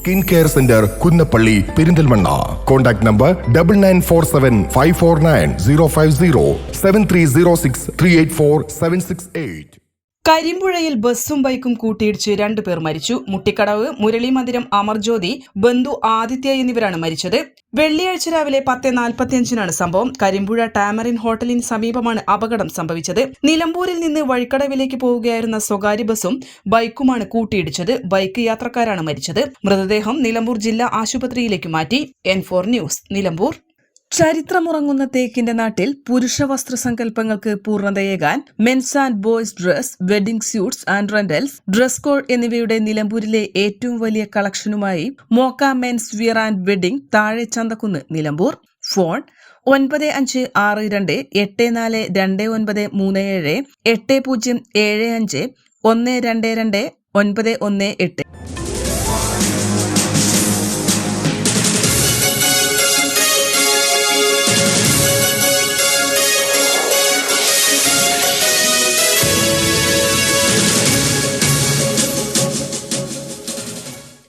Skin care centre Kunnappally Perinthalmanna. Contact number 9947549050 7306384768. കരിമ്പുഴയിൽ ബസ്സും ബൈക്കും കൂട്ടിയിടിച്ച് 2 പേർ മരിച്ചു. മുട്ടിക്കടവ് മുരളി മന്ദിരം അമർജ്യോതി, ബന്ധു ആദിത്യ എന്നിവരാണ് മരിച്ചത്. വെള്ളിയാഴ്ച രാവിലെ 10:45 സംഭവം. കരിമ്പുഴ ടാമറിൻ ഹോട്ടലിന് സമീപമാണ് അപകടം സംഭവിച്ചത്. നിലമ്പൂരിൽ നിന്ന് വഴിക്കടവിലേക്ക് പോവുകയായിരുന്ന സ്വകാര്യ ബസ്സും ബൈക്കുമാണ് കൂട്ടിയിടിച്ചത്. ബൈക്ക് യാത്രക്കാരാണ് മരിച്ചത്. മൃതദേഹം നിലമ്പൂർ ജില്ലാ ആശുപത്രിയിലേക്ക് മാറ്റി. N4 news, Nilambur. ചരിത്രമുറങ്ങുന്ന തേക്കിന്റെ നാട്ടിൽ പുരുഷ വസ്ത്രസങ്കല്പങ്ങൾക്ക് പൂർണ്ണതയേകാൻ men's and boys dress, wedding suits and rentals, dress code എന്നിവയുടെ നിലമ്പൂരിലെ ഏറ്റവും വലിയ കളക്ഷനുമായി Mokka men's wear and wedding, താഴെ ചന്തക്കുന്ന്, നിലമ്പൂർ. ഫോൺ 9562842937 8075122918.